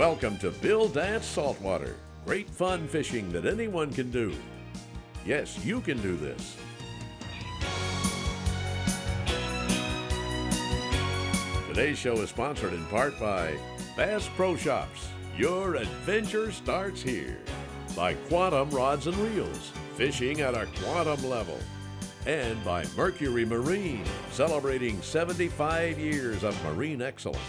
Welcome to Bill Dance Saltwater. Great fun fishing that anyone can do. Yes, you can do this. Today's show is sponsored in part by Bass Pro Shops. Your adventure starts here. By Quantum Rods and Reels, fishing at a quantum level. And by Mercury Marine, celebrating 75 years of marine excellence.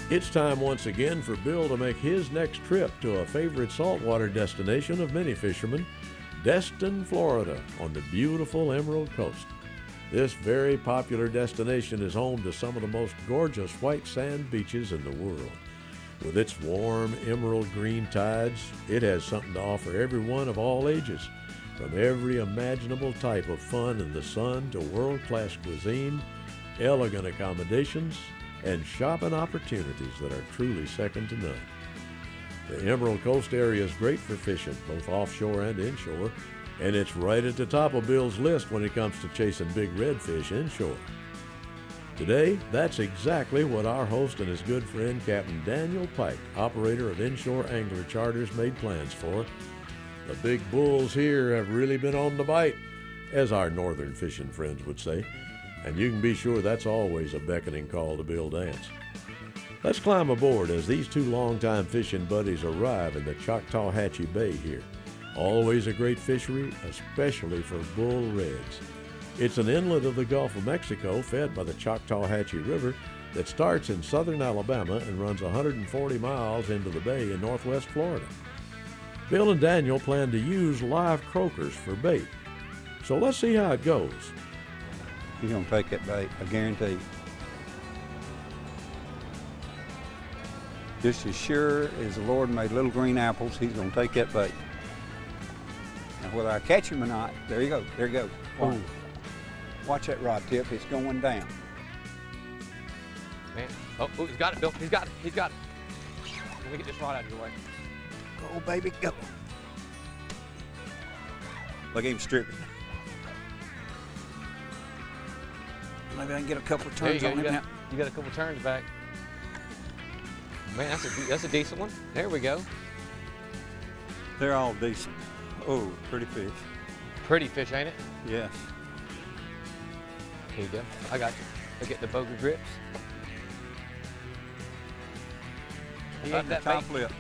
It's time once again for Bill to make his next trip to a favorite saltwater destination of many fishermen, Destin, Florida, on the beautiful Emerald Coast. This very popular destination is home to some of the most gorgeous white sand beaches in the world. With its warm emerald green tides, it has something to offer everyone of all ages, from every imaginable type of fun in the sun to world-class cuisine, elegant accommodations, and shopping opportunities that are truly second to none. The Emerald Coast area is great for fishing, both offshore and inshore, and it's right at the top of Bill's list when it comes to chasing big redfish inshore. Today, that's exactly what our host and his good friend Captain Daniel Pike, operator of Inshore Angler Charters, made plans for. The big bulls here have really been on the bite, as our northern fishing friends would say. And you can be sure that's always a beckoning call to Bill Dance. Let's climb aboard as these two longtime fishing buddies arrive in the Choctawhatchee Bay here. Always a great fishery, especially for bull reds. It's an inlet of the Gulf of Mexico fed by the Choctawhatchee River that starts in southern Alabama and runs 140 miles into the bay in northwest Florida. Bill and Daniel plan to use live croakers for bait. So let's see how it goes. He's gonna take that bait, I guarantee. Just as sure as the Lord made little green apples, he's gonna take that bait. Now whether I catch him or not, there you go, there you go. Oh. Watch that rod tip, it's going down. Man, oh, he's got it, Bill, he's got it, he's got it. Let me get this rod out of your way. Go, baby, go. Look at him stripping. Maybe I can get a couple of turns on him now. You got a couple turns back. Man, that's a decent one. There we go. They're all decent. Oh, pretty fish. Pretty fish, ain't it? Yes. Here you go. I got you. I'll get the boga grips. He ate that top lip.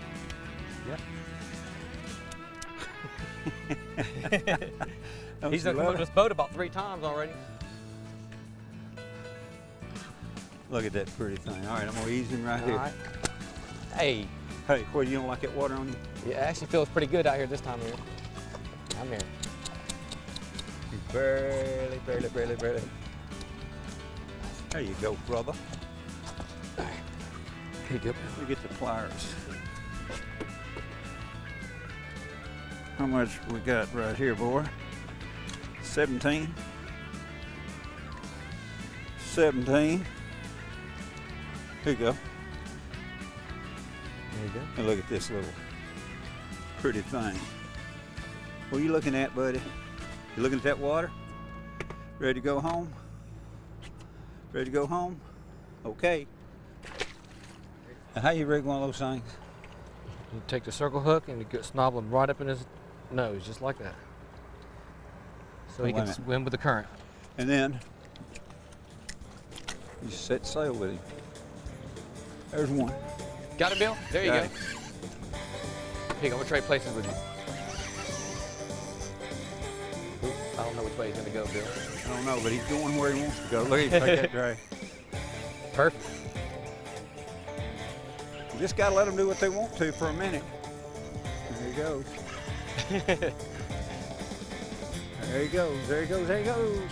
Yep. He's done come up to this boat about 3 times already. Look at that pretty thing. All right, I'm gonna ease him right here. Right. Hey. Hey, what, you don't like that water on you? Yeah, it actually feels pretty good out here this time of year. I'm here. Barely. There you go, brother. Here you go. Let me get the pliers. How much we got right here, boy? 17. 17. Here you go. There you go. And look at this little pretty thing. What are you looking at, buddy? You looking at that water? Ready to go home? Ready to go home? Okay. Now how you rig one of those things? You take the circle hook and you get snobble him right up in his nose, just like that. So he can swim with the current. And then you set sail with him. There's one. Got it, Bill? There you go. It. Here you go, we'll trade places with you. Ooh, I don't know which way he's gonna go, Bill. I don't know, but he's going where he wants to go. Look at him take that drag. Perfect. You just gotta let them do what they want to for a minute. There he goes. There he goes, there he goes, there he goes.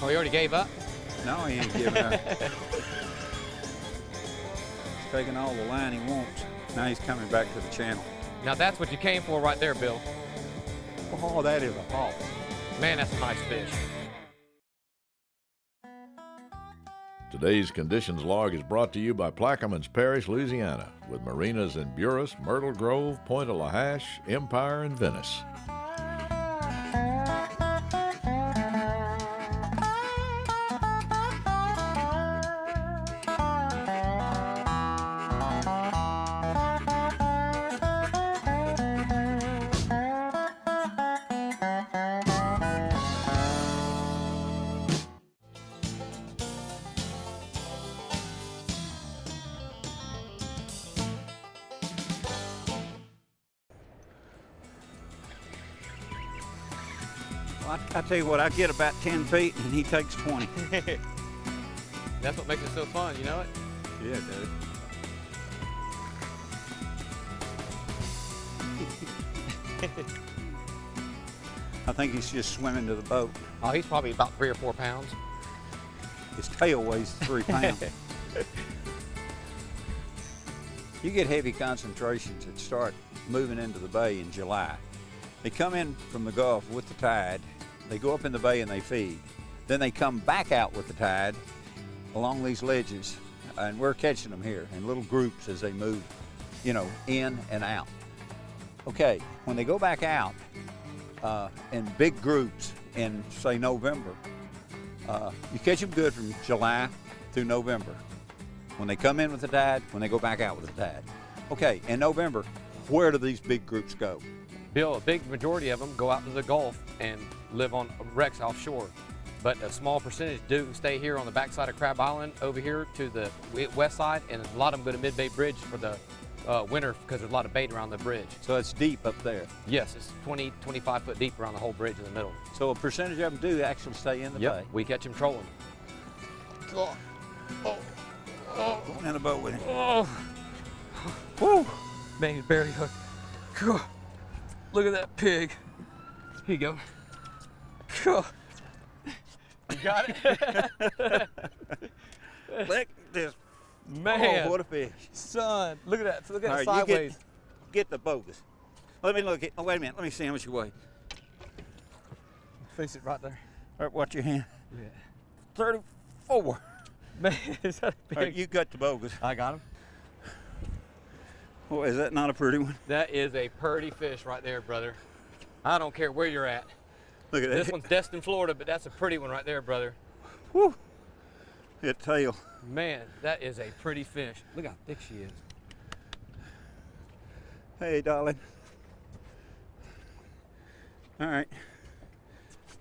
Oh, he already gave up? No, he ain't giving up. He's taking all the line he wants. Now he's coming back to the channel. Now that's what you came for right there, Bill. Oh, that is a hawk. Man, that's a nice fish. Today's Conditions Log is brought to you by Plaquemines Parish, Louisiana, with marinas in Buras, Myrtle Grove, Point of La Hache, Empire, and Venice. I tell you what, I get about 10 feet and he takes 20. That's what makes it so fun, you know it? Yeah, it does. I think he's just swimming to the boat. Oh, he's probably about 3 or 4 pounds. His tail weighs 3 pounds. You get heavy concentrations that start moving into the bay in July. They come in from the Gulf with the tide, they go up in the bay and they feed. Then they come back out with the tide along these ledges, and we're catching them here in little groups as they move, you know, in and out. Okay, when they go back out in big groups in, say, November, you catch them good from July through November. When they come in with the tide, when they go back out with the tide. Okay, in November, where do these big groups go? Bill, a big majority of them go out to the Gulf and live on wrecks offshore. But a small percentage do stay here on the backside of Crab Island over here to the west side, and a lot of them go to Mid-Bay Bridge for the winter because there's a lot of bait around the bridge. So it's deep up there. Yes, it's 20, 25 foot deep around the whole bridge in the middle. So a percentage of them do actually stay in the bay. We catch them trolling. Oh, Going in the boat with him. oh. Woo! Man, he's barely hooked. Cool. Look at that pig. Here you go. Cool. You got it? Look at this. Man. Oh, what a fish. Son, look at that. Look at All it right, you sideways. get the bogus. Let me look at, oh, wait a minute. Let me see how much you weigh. Face it right there. All right, watch your hand. Yeah. 34. Man, is that big? All right, you got the bogus. I got him. Oh, is that not a pretty one? That is a pretty fish right there, brother. I don't care where you're at. Look at that. This one's Destin, Florida, but that's a pretty one right there, brother. Woo. That tail. Man, that is a pretty fish. Look how thick she is. Hey, darling. All right.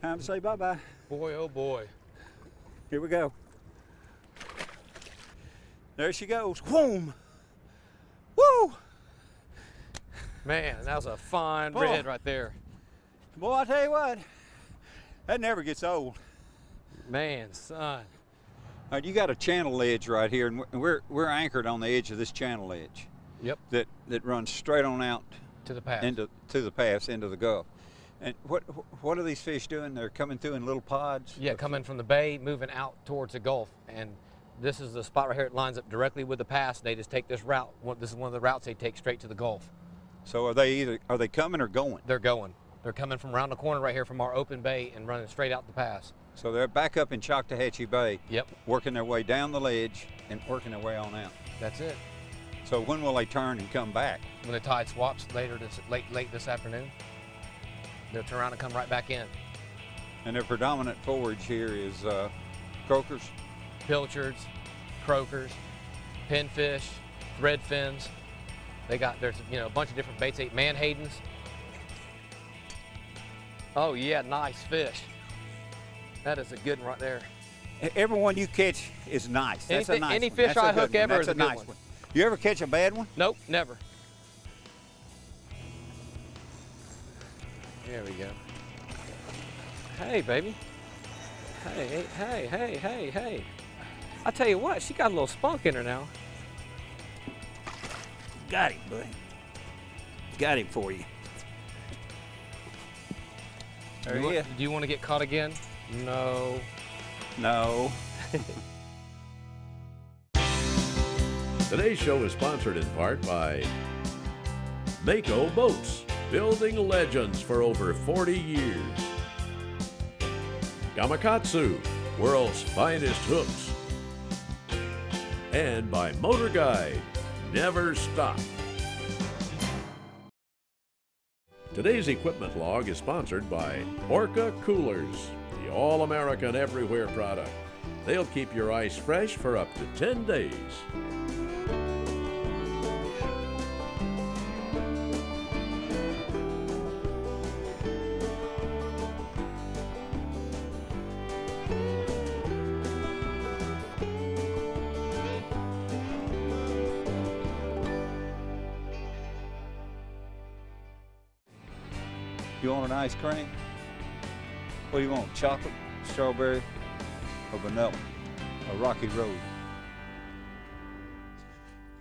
Time to say bye-bye. Boy, oh boy. Here we go. There she goes. Whoom. Woo! Man, that was a fine Boy. red right there. Boy, I tell you what, that never gets old. Man, son. All right, you got a channel edge right here, and we're anchored on the edge of this channel edge. Yep. That runs straight on out To the pass. to the pass into the Gulf. And what are these fish doing? They're coming through in little pods. Yeah, coming from the bay, moving out towards the Gulf. And this is the spot right here. It lines up directly with the pass. They just take this route. This is one of the routes they take straight to the Gulf. So are they coming or going? They're going. They're coming from around the corner right here from our open bay and running straight out the pass. So they're back up in Choctawhatchee Bay. Yep. Working their way down the ledge and working their way on out. That's it. So when will they turn and come back? When the tide swaps late this afternoon, they'll turn around and come right back in. And their predominant forage here is croakers. Pilchards, croakers, pinfish, red fins. There's a bunch of different baits. They eat manhadens. Oh yeah, nice fish. That is a good one right there. Everyone you catch is nice. That's a nice any one. fish That's a I good hook one. ever That's is a a good nice one. one. You ever catch a bad one? Nope, never. There we go. Hey, baby. Hey. I tell you what, she got a little spunk in her now. Got him, buddy. Got him for you. There he is. Do you want to get caught again? No. No. Today's show is sponsored in part by Mako Boats, building legends for over 40 years. Gamakatsu, world's finest hooks. and by Motor Guide. Never stop. Today's equipment log is sponsored by Orca Coolers, the all-American everywhere product. They'll keep your ice fresh for up to 10 days. You want an ice cream? What do you want, chocolate, strawberry, or vanilla? A Rocky Road.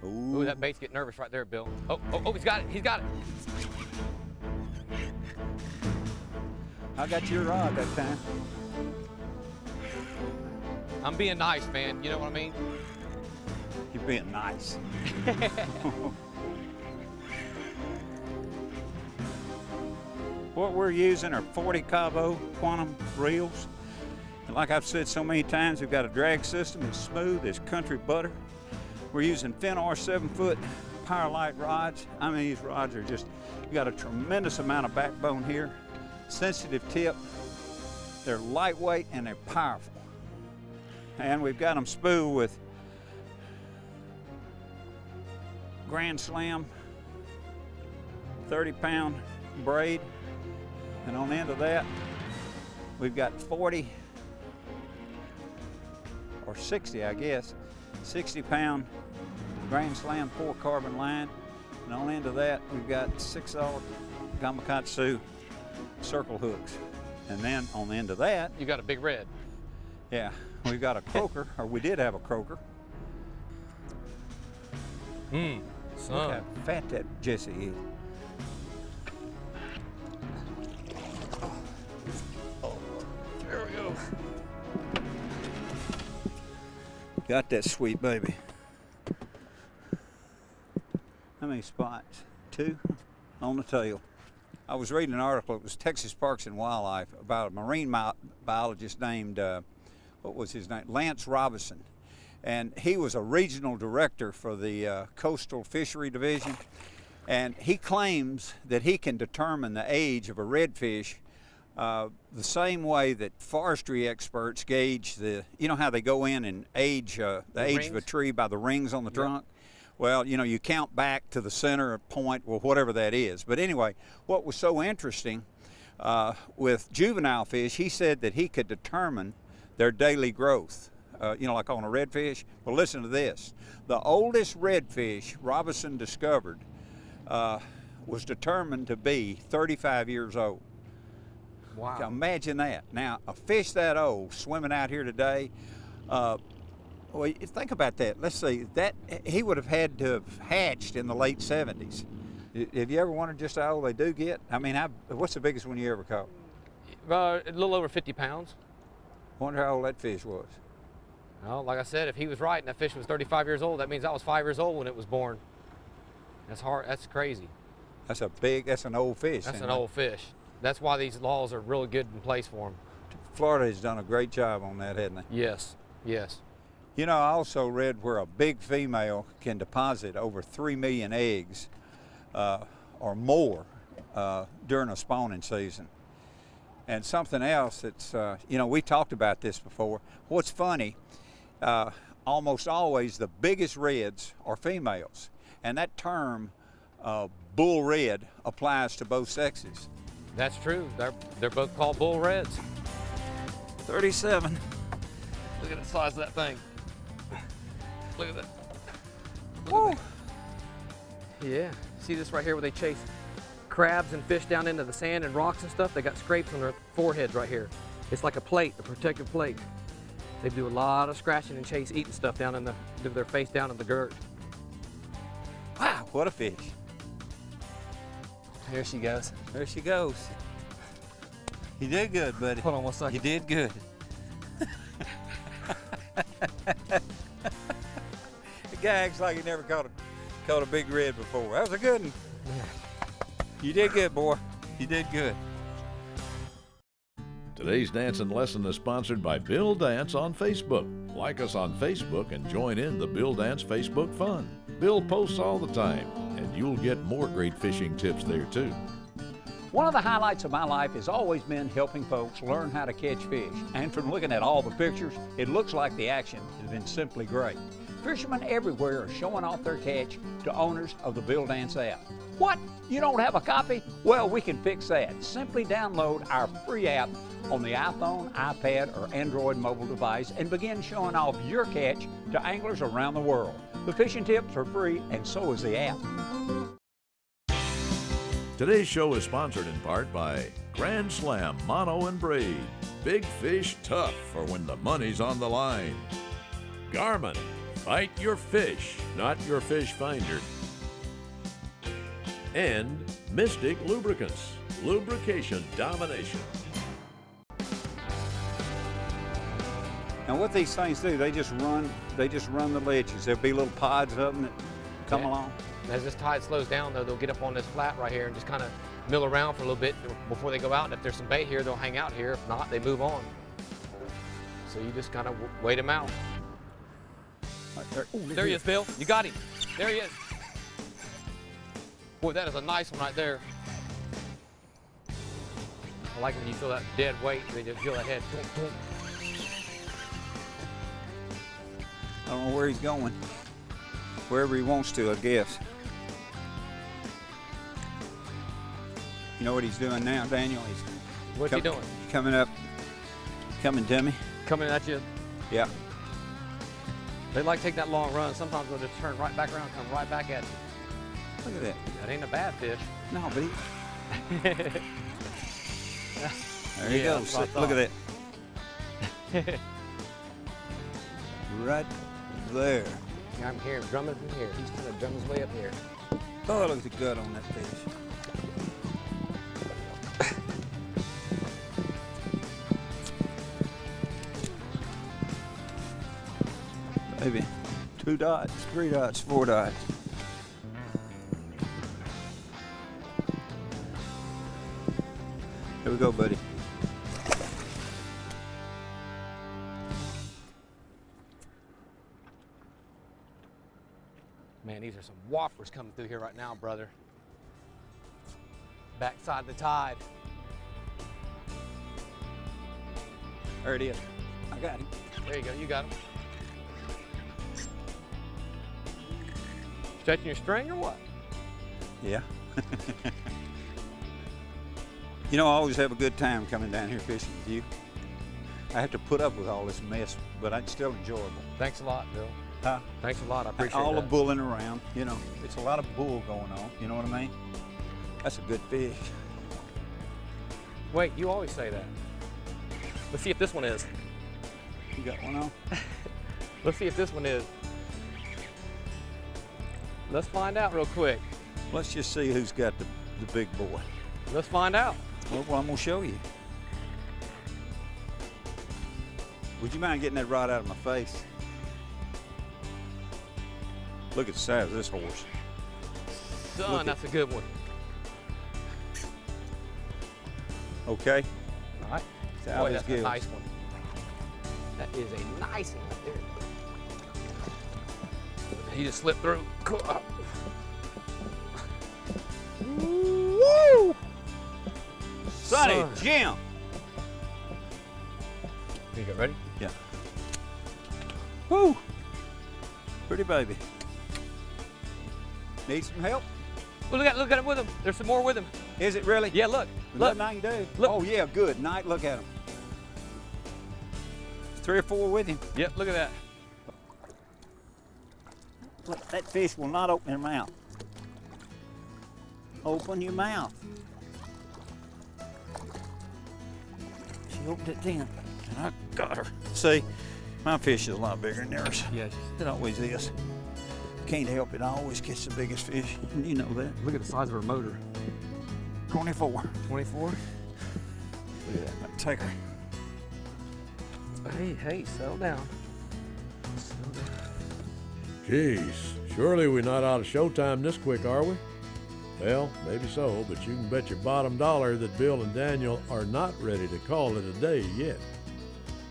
Ooh, that bait's getting nervous right there, Bill. Oh, he's got it, he's got it. I got your rod that time. I'm being nice, man, you know what I mean? You're being nice. What we're using are 40 Cabo Quantum reels. And like I've said so many times, we've got a drag system. It's smooth, it's country butter. We're using Finor 7-foot Power Light rods. I mean, these rods are just, you got a tremendous amount of backbone here. Sensitive tip. They're lightweight and they're powerful. And we've got them spooled with Grand Slam 30-pound braid. And on the end of that, we've got 40 or 60, I guess, 60-pound Grand Slam 4-carbon line. And on the end of that, we've got 6-aught Gamakatsu circle hooks. And then on the end of that, You got a big red. yeah, we've got a croaker, or we did have a croaker. Look Son. how fat that Jesse is. There we go. Got that sweet baby. How many spots? 2 on the tail. I was reading an article, it was Texas Parks and Wildlife, about a marine biologist named, what was his name? Lance Robinson. And he was a regional director for the Coastal Fishery Division. And he claims that he can determine the age of a redfish the same way that forestry experts gauge the, you know how they go in and age the age of a tree by the rings on the trunk? Well, you know, you count back to the center point, or whatever that is. But anyway, what was so interesting with juvenile fish, he said that he could determine their daily growth, you know, like on a redfish. Well, listen to this. The oldest redfish Robinson discovered was determined to be 35 years old. Wow. Now, imagine that. Now, a fish that old swimming out here today, well, think about that. Let's see, that he would have had to have hatched in the late 70s. Have you ever wondered just how old they do get? I mean, what's the biggest one you ever caught? A little over 50 pounds. Wonder how old that fish was. Well, like I said, if he was right and that fish was 35 years old, that means I was 5 years old when it was born. That's hard. That's crazy. That's an old fish. That's an old fish. That's why these laws are really good in place for them. Florida has done a great job on that, hasn't they? Yes, yes. You know, I also read where a big female can deposit over 3 million eggs or more during a spawning season. And something else that's, you know, we talked about this before. What's funny, almost always the biggest reds are females. And that term, bull red, applies to both sexes. That's true. They're both called bull reds. 37. Look at the size of that thing. Look at that. Woo. Yeah. See this right here where they chase crabs and fish down into the sand and rocks and stuff? They got scrapes on their foreheads right here. It's like a plate, a protective plate. They do a lot of scratching and chase eating stuff down in their face down in the dirt. Wow, what a fish. Here she goes. There she goes. You did good, buddy. Hold on one second. You did good. The guy acts like he never caught a big red before. That was a good one. Yeah. You did good, boy. You did good. Today's dancing lesson is sponsored by Bill Dance on Facebook. Like us on Facebook and join in the Bill Dance Facebook fun. Bill posts all the time, and you'll get more great fishing tips there too. One of the highlights of my life has always been helping folks learn how to catch fish. And from looking at all the pictures, it looks like the action has been simply great. Fishermen everywhere are showing off their catch to owners of the Bill Dance app. What? You don't have a copy? Well, we can fix that. Simply download our free app on the iPhone, iPad, or Android mobile device and begin showing off your catch to anglers around the world. The fishing tips are free, and so is the app. Today's show is sponsored in part by Grand Slam Mono and Braid. Big fish tough for when the money's on the line. Garmin, fight your fish, not your fish finder. And Mystic Lubricants, lubrication domination. Now what these things do, they just run the ledges. There'll be little pods of them that come along. As this tide slows down, though, they'll get up on this flat right here and just kind of mill around for a little bit before they go out. And if there's some bait here, they'll hang out here. If not, they move on. So you just kind of wait them out. Right there. Ooh, There he is, Bill. You got him. There he is. Boy, that is a nice one right there. I like when you feel that dead weight, they just feel that head. I don't know where he's going. Wherever he wants to, I guess. You know what he's doing now, Daniel? What's he doing? Coming up, coming to me. Coming at you. Yeah. They like taking that long run. Sometimes they'll just turn right back around and come right back at you. Look at that. That ain't a bad fish. No, but he... There he Yeah, goes. that's what I Look at that. Right there. I'm hearing drumming from here. He's trying to drum his way up here. Oh, look at the gut on that fish. Maybe 2 dots, 3 dots, 4 dots. Here we go, buddy. Man, these are some whoppers coming through here right now, brother. Backside the tide. There it is. I got him. There you go, you got him. Stretching your string or what? Yeah. You know, I always have a good time coming down here fishing with you. I have to put up with all this mess, but it's still enjoyable. Thanks a lot, Bill. Huh? Thanks a lot, I appreciate all that. the bulling around, you know. It's a lot of bull going on, you know what I mean? That's a good fish. Wait, you always say that. Let's see if this one is. You got one on? Let's see if this one is. Let's find out real quick. Let's just see who's got the big boy. Let's find out. Well, I'm gonna show you. Would you mind getting that rod out of my face? Look at the size of this horse. Son, that's a good one. Okay? All right. It's out Boy, his that's a gills. nice one. That is a nice one right there. He just slipped through. Cool. Woo! Sonny, Son. Jim. Here you go, ready? Yeah. Woo! Pretty baby. Need some help? Well, look at him with him. There's some more with him. Is it really? Yeah, look. Look. Look. Nothing I can do. Look. Oh yeah, good. Night, look at him. 3 or 4 with him. Yep, look at that. Look, that fish will not open her mouth. Open your mouth. She opened it then, and I got her. See, my fish is a lot bigger than yours. Yes. It always is. Can't help it. I always catch the biggest fish. You know that. Look at the size of her motor. 24. 24. Look at that. I'll take her. Hey, settle down. Jeez, surely we're not out of showtime this quick, are we? Well, maybe so, but you can bet your bottom dollar that Bill and Daniel are not ready to call it a day yet.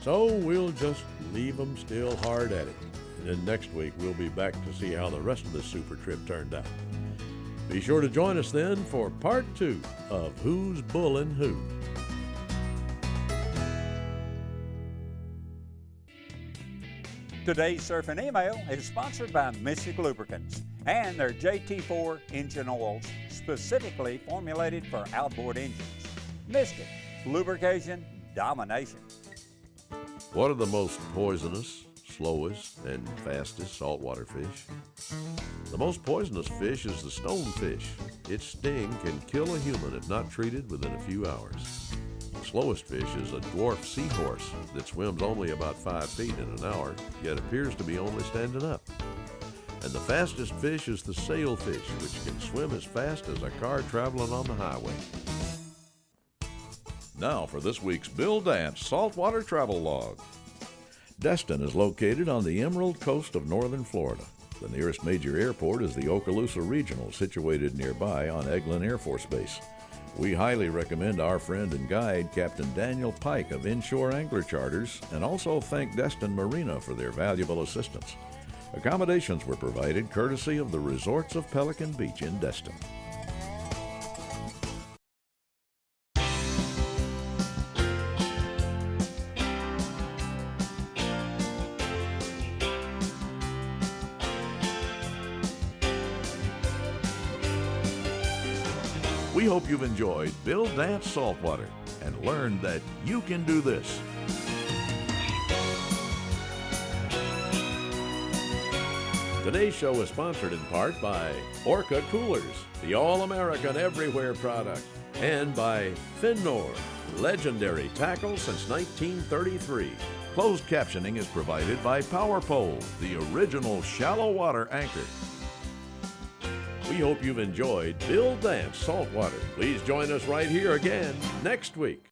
So we'll just leave them still hard at it. And then next week we'll be back to see how the rest of this super trip turned out. Be sure to join us then for part 2 of Who's Bullin' Who. Today's Surf and Email is sponsored by Mystic Lubricants and their JT4 engine oils, specifically formulated for outboard engines. Mystic, lubrication domination. What are the most poisonous, slowest, and fastest saltwater fish? The most poisonous fish is the stonefish. Its sting can kill a human if not treated within a few hours. The slowest fish is a dwarf seahorse that swims only about 5 feet in an hour, yet appears to be only standing up. And the fastest fish is the sailfish, which can swim as fast as a car traveling on the highway. Now for this week's Bill Dance Saltwater Travel Log. Destin is located on the Emerald Coast of northern Florida. The nearest major airport is the Okaloosa Regional, situated nearby on Eglin Air Force Base. We highly recommend our friend and guide, Captain Daniel Pike of Inshore Angler Charters, and also thank Destin Marina for their valuable assistance. Accommodations were provided courtesy of the Resorts of Pelican Beach in Destin. We hope you've enjoyed Bill Dance Saltwater and learned that you can do this. Today's show is sponsored in part by Orca Coolers, the all-American everywhere product, and by Finnor, legendary tackle since 1933. Closed captioning is provided by Power Pole, the original shallow water anchor. We hope you've enjoyed Bill Dance Saltwater. Please join us right here again next week.